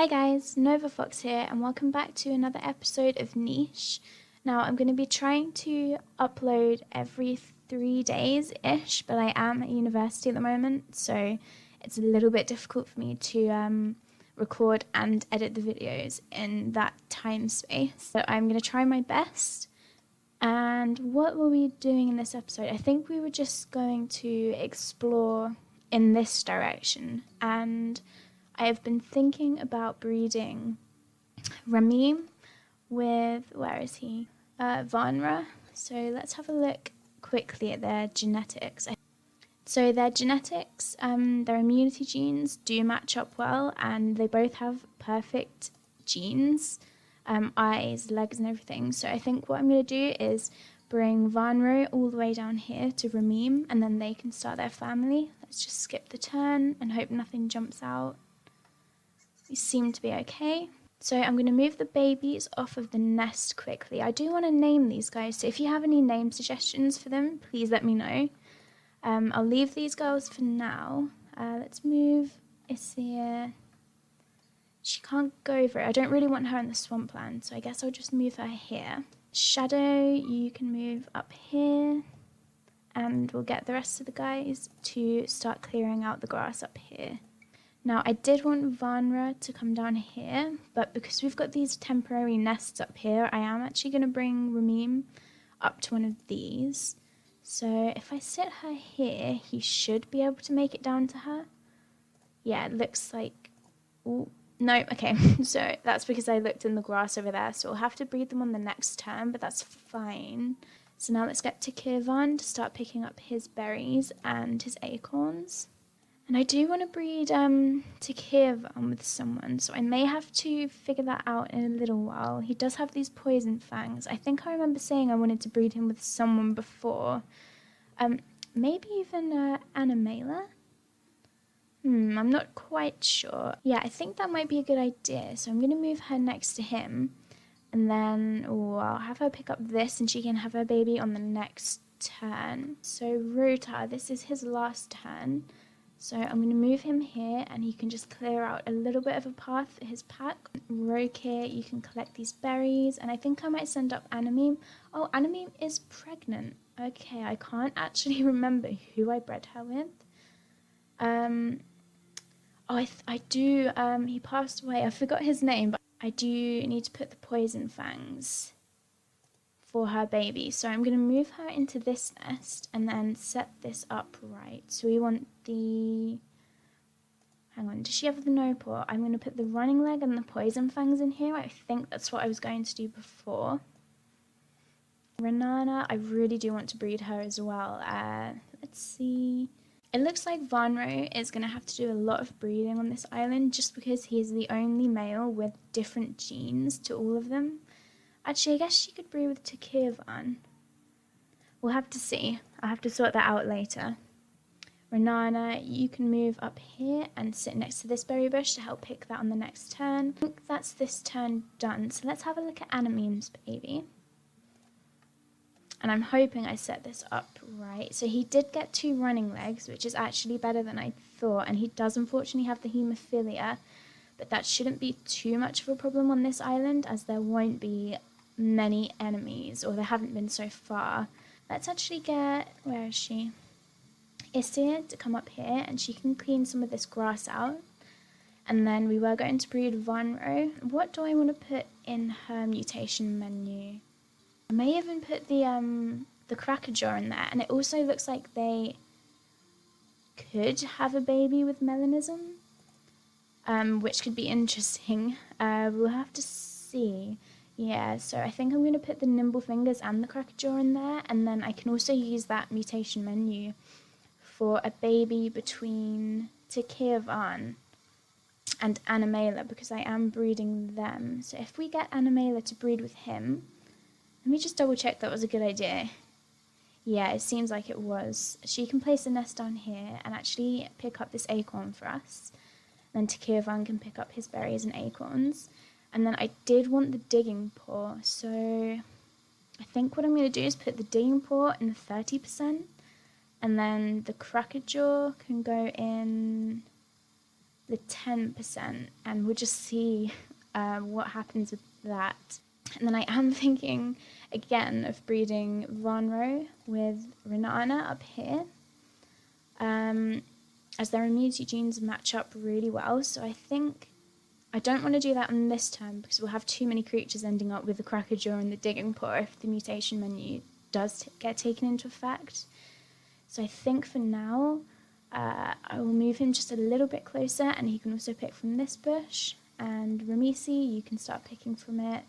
Hi guys, Nova Fox here and welcome back to another episode of Niche. Now I'm going to be trying to upload every 3 days-ish, but I am at university at the moment, so it's a little bit difficult for me to record and edit the videos in that time space. So I'm going to try my best. And what were we doing in this episode? I think we were just going to explore in this direction, and I have been thinking about breeding Ramim with, where is he? Vanra. So let's have a look quickly at their genetics. So their genetics, their immunity genes do match up well, and they both have perfect genes, eyes, legs and everything. So I think what I'm going to do is bring Vanra all the way down here to Ramim, and then they can start their family. Let's just skip the turn and hope nothing jumps out. We seem to be okay. So I'm going to move the babies off of the nest quickly. I do want to name these guys, so if you have any name suggestions for them, please let me know. I'll leave these girls for now. Let's move Isia. She can't go over it. I don't really want her in the swampland, so I guess I'll just move her here. Shadow, you can move up here. And we'll get the rest of the guys to start clearing out the grass up here. Now, I did want Vanra to come down here, but because we've got these temporary nests up here, I am actually going to bring Ramim up to one of these. So if I sit her here, he should be able to make it down to her. Yeah, it looks like... Ooh, no, okay. So that's because I looked in the grass over there, so we'll have to breed them on the next turn, but that's fine. So now let's get to Kirvan to start picking up his berries and his acorns. And I do want to breed Takirvan with someone, so I may have to figure that out in a little while. He does have these poison fangs. I think I remember saying I wanted to breed him with someone before. Maybe even Animela? I'm not quite sure. Yeah, I think that might be a good idea, so I'm going to move her next to him. And then I'll have her pick up this and she can have her baby on the next turn. So Ruta, this is his last turn. So I'm going to move him here and he can just clear out a little bit of a path for his pack. Rokir, you can collect these berries. And I think I might send up Animeme. Oh, Animeme is pregnant. Okay, I can't actually remember who I bred her with. I do, he passed away. I forgot his name, but I do need to put the poison fangs for her baby. So I'm going to move her into this nest and then set this up right. So we want the... Hang on, does she have the no paw? I'm going to put the running leg and the poison fangs in here. I think that's what I was going to do before. Renana, I really do want to breed her as well. Let's see. It looks like Vanro is going to have to do a lot of breeding on this island just because he is the only male with different genes to all of them. Actually, I guess she could breed with Takirvan. We'll have to see. I'll have to sort that out later. Renana, you can move up here and sit next to this berry bush to help pick that on the next turn. I think that's this turn done. So let's have a look at Animeme's baby. And I'm hoping I set this up right. So he did get 2 running legs, which is actually better than I thought. And he does unfortunately have the haemophilia. But that shouldn't be too much of a problem on this island, as there won't be many enemies, or there haven't been so far. Let's actually get, where is she? Isia to come up here, and she can clean some of this grass out. And then we were going to breed Vanro. What do I want to put in her mutation menu? I may even put the cracker jar in there, and it also looks like they could have a baby with melanism, which could be interesting. We'll have to see. Yeah, so I think I'm going to put the nimble fingers and the cracker jaw in there, and then I can also use that mutation menu for a baby between Takirvan and Animela, because I am breeding them. So if we get Animela to breed with him, let me just double check that was a good idea. Yeah, it seems like it was. She can place a nest down here and actually pick up this acorn for us. Then Takirvan can pick up his berries and acorns. And then I did want the digging paw, so I think what I'm going to do is put the digging paw in the 30%, and then the cracker jaw can go in the 10%, and we'll just see what happens with that. And then I am thinking again of breeding Vonro with Renana up here, as their immunity genes match up really well. So I think I don't want to do that on this turn because we'll have too many creatures ending up with the Crackerjaw and the Digging Paw if the mutation menu does get taken into effect. So I think for now, I will move him just a little bit closer, and he can also pick from this bush. And Ramisi, you can start picking from it.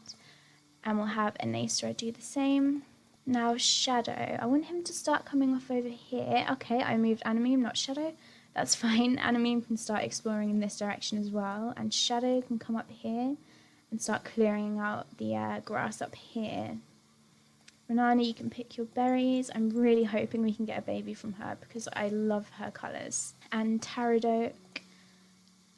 And we'll have Anasra do the same. Now Shadow, I want him to start coming off over here. Okay, I moved Animeme, not Shadow. That's fine. Animeme can start exploring in this direction as well. And Shadow can come up here and start clearing out the grass up here. Renana, you can pick your berries. I'm really hoping we can get a baby from her because I love her colours. And Taradoke.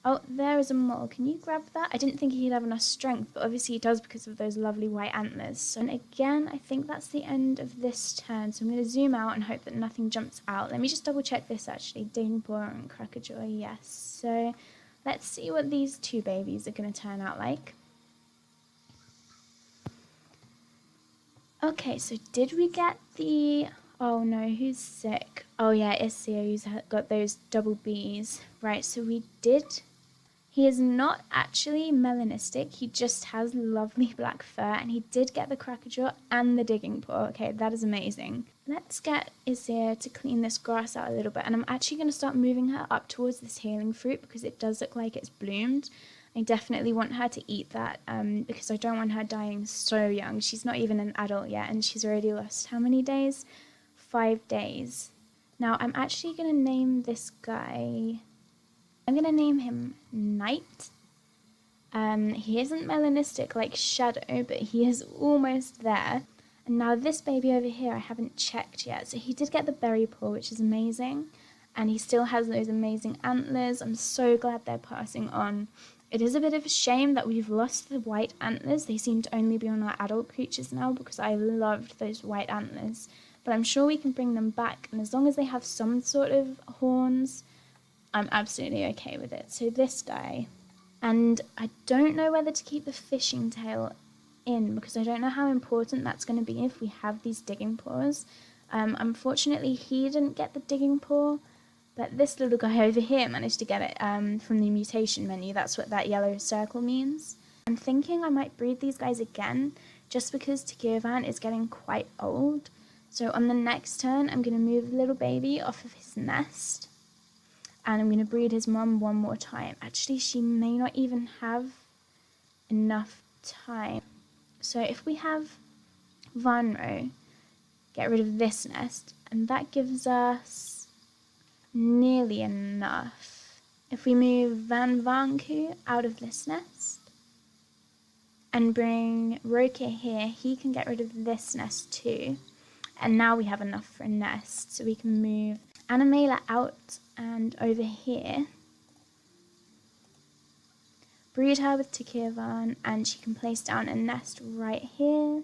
Oh, there is a mole. Can you grab that? I didn't think he'd have enough strength, but obviously he does because of those lovely white antlers. So, and again, I think that's the end of this turn. So I'm going to zoom out and hope that nothing jumps out. Let me just double check this actually. Digging Paw and Crackerjaw, yes. So let's see what these two babies are going to turn out like. Okay, so did we get the... Oh no, who's sick? Oh yeah, Issio, who's got those double Bs. Right, so we did... He is not actually melanistic, he just has lovely black fur, and he did get the Crackerjaw and the Digging Paw. Okay, that is amazing. Let's get Issio to clean this grass out a little bit, and I'm actually going to start moving her up towards this healing fruit because it does look like it's bloomed. I definitely want her to eat that because I don't want her dying so young. She's not even an adult yet, and she's already lost how many days? 5 days. Now, I'm actually going to name this guy... I'm going to name him Knight. He isn't melanistic like Shadow, but he is almost there. And now this baby over here I haven't checked yet. So he did get the berry paw, which is amazing. And he still has those amazing antlers. I'm so glad they're passing on. It is a bit of a shame that we've lost the white antlers. They seem to only be on our adult creatures now because I loved those white antlers. But I'm sure we can bring them back. And as long as they have some sort of horns... I'm absolutely okay with it. So this guy, and I don't know whether to keep the fishing tail in because I don't know how important that's going to be if we have these digging paws. Unfortunately, he didn't get the digging paw, but this little guy over here managed to get it from the mutation menu. That's what that yellow circle means. I'm thinking I might breed these guys again just because Tekirvan is getting quite old. So on the next turn, I'm going to move little baby off of his nest. And I'm going to breed his mum one more time. Actually, she may not even have enough time. So if we have Vanro, get rid of this nest, and that gives us nearly enough. If we move Van Vanku out of this nest and bring Roke here, he can get rid of this nest too. And now we have enough for a nest, so we can move Animela out and over here. Breed her with Tekirvan, and she can place down a nest right here.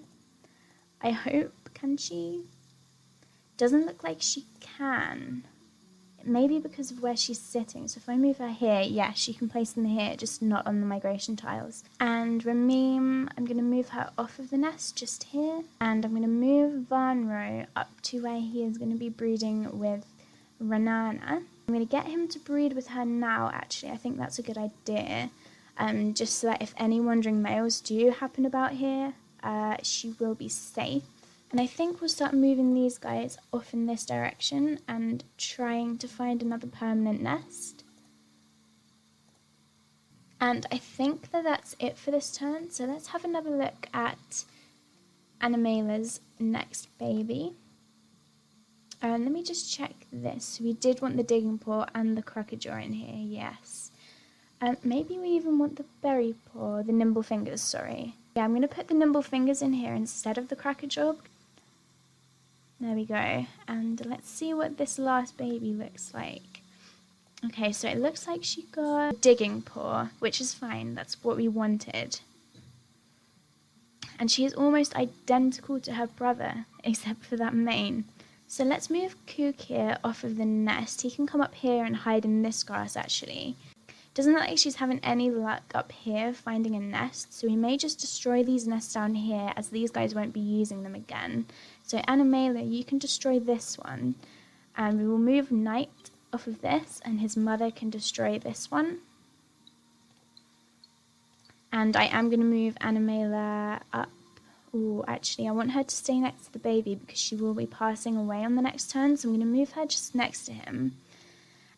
I hope, can she? Doesn't look like she can. Maybe because of where she's sitting. So if I move her here, yeah, she can place them here, just not on the migration tiles. And Ramim, I'm going to move her off of the nest just here. And I'm going to move Vanro up to where he is going to be breeding with Renana. I'm going to get him to breed with her now, actually. I think that's a good idea. Just so that if any wandering males do happen about here, she will be safe. And I think we'll start moving these guys off in this direction and trying to find another permanent nest. And I think that that's it for this turn. So let's have another look at Animela's next baby. Let me just check this. We did want the digging paw and the crocodile in here, yes. Maybe we even want the berry paw, the nimble fingers, sorry. Yeah, I'm going to put the nimble fingers in here instead of the crocodile. There we go. And let's see what this last baby looks like. Okay, so it looks like she got a digging paw, which is fine. That's what we wanted. And she is almost identical to her brother, except for that mane. So let's move Kook here off of the nest. He can come up here and hide in this grass, actually. Doesn't look like she's having any luck up here finding a nest, so we may just destroy these nests down here, as these guys won't be using them again. So Animela, you can destroy this one, and we will move Knight off of this, and his mother can destroy this one. And I am going to move Animela up. Oh, actually, I want her to stay next to the baby because she will be passing away on the next turn, so I'm going to move her just next to him.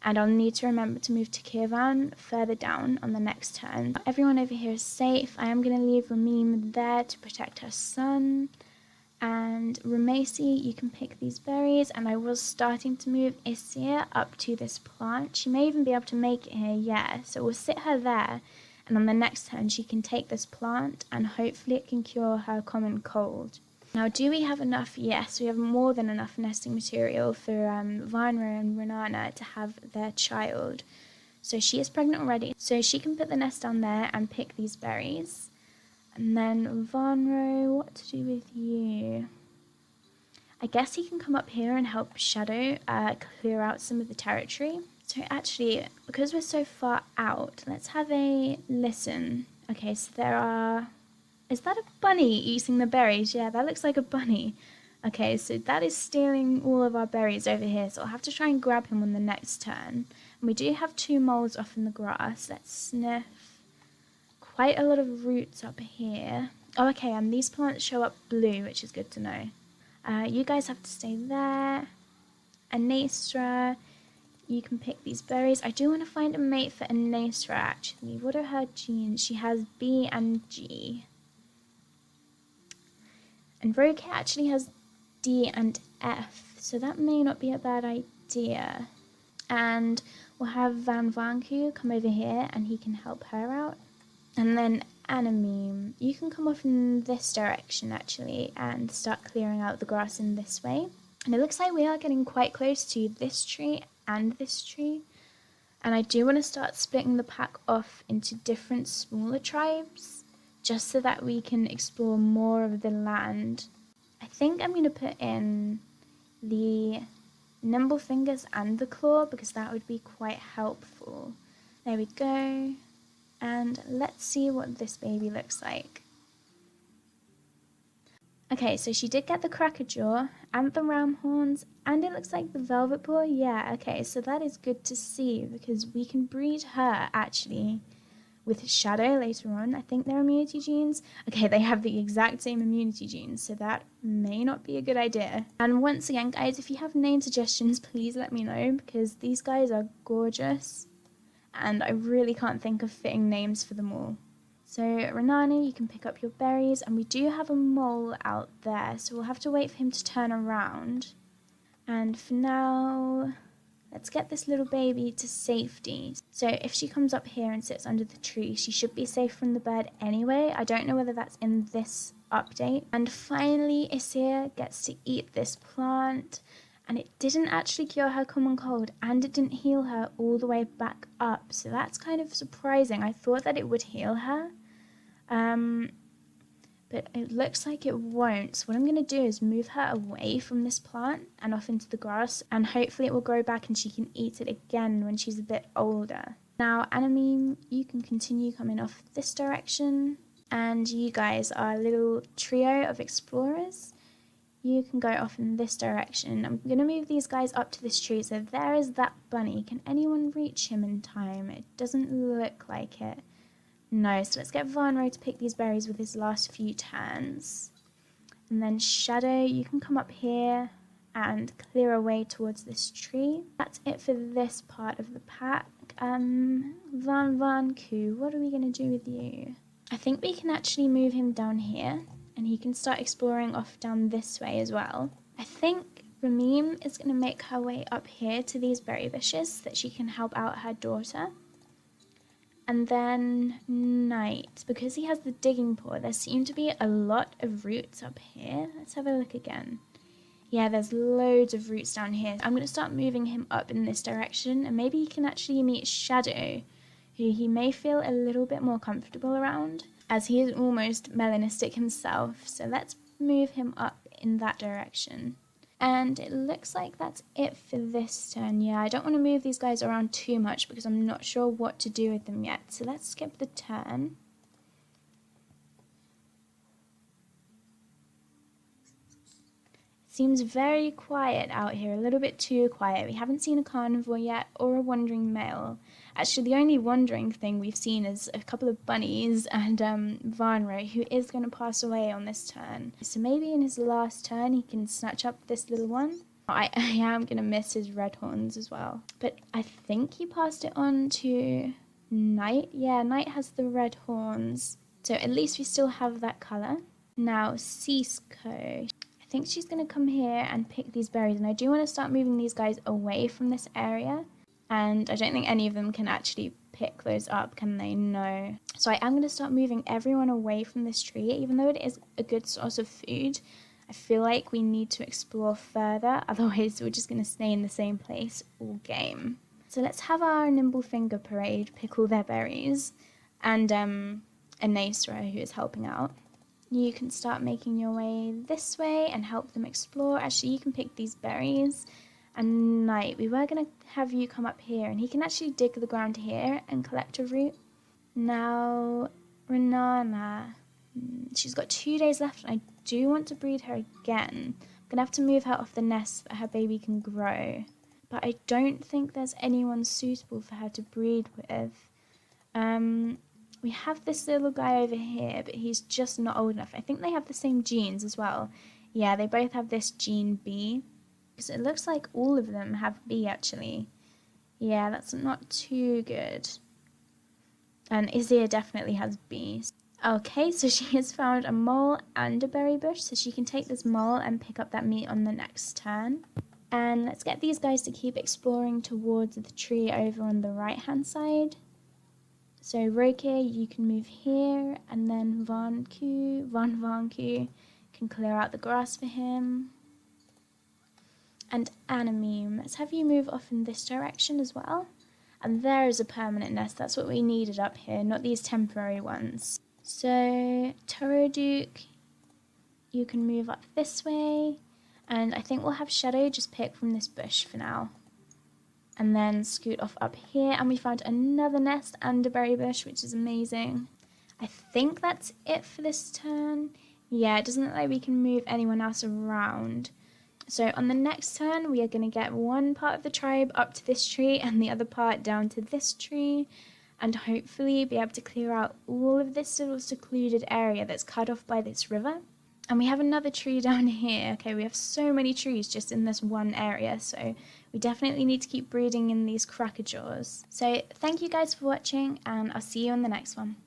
And I'll need to remember to move Takirvan further down on the next turn. Everyone over here is safe. I am going to leave Ramim there to protect her son. And Ramesi, you can pick these berries. And I was starting to move Isir up to this plant. She may even be able to make it here, yeah. So we'll sit her there. And on the next turn, she can take this plant. And hopefully it can cure her common cold. Now, do we have enough? Yes, we have more than enough nesting material for Vanra and Renana to have their child. So she is pregnant already. So she can put the nest down there and pick these berries. And then Vanro, what to do with you? I guess he can come up here and help Shadow clear out some of the territory. So actually, because we're so far out, let's have a listen. Okay, so there are... Is that a bunny eating the berries? Yeah, that looks like a bunny. Okay, so that is stealing all of our berries over here, so I'll have to try and grab him on the next turn. And we do have 2 moles off in the grass. Let's sniff. Quite a lot of roots up here. Oh, okay, and these plants show up blue, which is good to know. You guys have to stay there. Anestra, you can pick these berries. I do want to find a mate for Anestra, actually. What are her genes? She has B and G. And Roke actually has D and F, so that may not be a bad idea. And we'll have Van Vanku come over here and he can help her out. And then Animeme, you can come off in this direction actually and start clearing out the grass in this way. And it looks like we are getting quite close to this tree and this tree. And I do want to start splitting the pack off into different smaller tribes, just so that we can explore more of the land. I think I'm going to put in the Nimble Fingers and the Claw, because that would be quite helpful. There we go. And let's see what this baby looks like. Okay, so she did get the Cracker Jaw and the Ram Horns, and it looks like the Velvet Paw. Yeah, okay, so that is good to see, because we can breed her, actually, with Shadow later on. I think they're immunity genes. Okay, they have the exact same immunity genes, so that may not be a good idea. And once again, guys, if you have name suggestions, please let me know, because these guys are gorgeous, and I really can't think of fitting names for them all. So, Renani, you can pick up your berries, and we do have a mole out there, so we'll have to wait for him to turn around. And for now, let's get this little baby to safety. So if she comes up here and sits under the tree, she should be safe from the bird anyway. I don't know whether that's in this update. And finally, Isir gets to eat this plant. And it didn't actually cure her common cold, and it didn't heal her all the way back up. So that's kind of surprising. I thought that it would heal her. But it looks like it won't. So what I'm going to do is move her away from this plant and off into the grass, and hopefully it will grow back and she can eat it again when she's a bit older. Now, Animeme, you can continue coming off this direction, and you guys are a little trio of explorers. You can go off in this direction. I'm going to move these guys up to this tree. So there is that bunny. Can anyone reach him in time? It doesn't look like it. No, so let's get Vanro to pick these berries with his last few turns. And then Shadow, you can come up here and clear away towards this tree. That's it for this part of the pack. Van Vanku, what are we going to do with you? I think we can actually move him down here, and he can start exploring off down this way as well. I think Ramim is going to make her way up here to these berry bushes so that she can help out her daughter. And then Knight, because he has the digging paw, there seem to be a lot of roots up here. Let's have a look again. Yeah, there's loads of roots down here. I'm going to start moving him up in this direction, and maybe he can actually meet Shadow, who he may feel a little bit more comfortable around, as he is almost melanistic himself. So let's move him up in that direction. And it looks like that's it for this turn. Yeah, I don't want to move these guys around too much because I'm not sure what to do with them yet. So let's skip the turn. Seems very quiet out here, a little bit too quiet. We haven't seen a carnivore yet or a wandering male. Actually, the only wandering thing we've seen is a couple of bunnies and Varnro, who is going to pass away on this turn. So maybe in his last turn he can snatch up this little one. I am going to miss his red horns as well. But I think he passed it on to Knight. Yeah, Knight has the red horns. So at least we still have that colour. Now, Cisco. I think she's going to come here and pick these berries, and I do want to start moving these guys away from this area, and I don't think any of them can actually pick those up, can they? No. So I am going to start moving everyone away from this tree, even though it is a good source of food. I feel like we need to explore further, otherwise we're just going to stay in the same place all game. So let's have our Nimble Finger Parade pick all their berries, and Anasra, who is helping out. You can start making your way this way and help them explore. Actually, you can pick these berries. And Knight, we were going to have you come up here, and he can actually dig the ground here and collect a root. Now, Renana, she's got 2 days left, and I do want to breed her again. I'm going to have to move her off the nest so that her baby can grow. But I don't think there's anyone suitable for her to breed with. We have this little guy over here, but he's just not old enough. I think they have the same genes as well. Yeah, they both have this gene B. Because it looks like all of them have B, actually. Yeah, that's not too good. And Izzy definitely has B. Okay, so she has found a mole and a berry bush, so she can take this mole and pick up that meat on the next turn. And let's get these guys to keep exploring towards the tree over on the right-hand side. So Roke, you can move here, and then Vanku can clear out the grass for him. And Animeme, let's have you move off in this direction as well. And there is a permanent nest, that's what we needed up here, not these temporary ones. So Duke, you can move up this way, and I think we'll have Shadow just pick from this bush for now. And then scoot off up here, and we found another nest and a berry bush, which is amazing. I think that's it for this turn. Yeah, it doesn't look like we can move anyone else around. So on the next turn, we are going to get one part of the tribe up to this tree and the other part down to this tree, and hopefully be able to clear out all of this little secluded area that's cut off by this river. And we have another tree down here. Okay, we have so many trees just in this one area, so we definitely need to keep breeding in these crackerjaws. So thank you guys for watching, and I'll see you on the next one.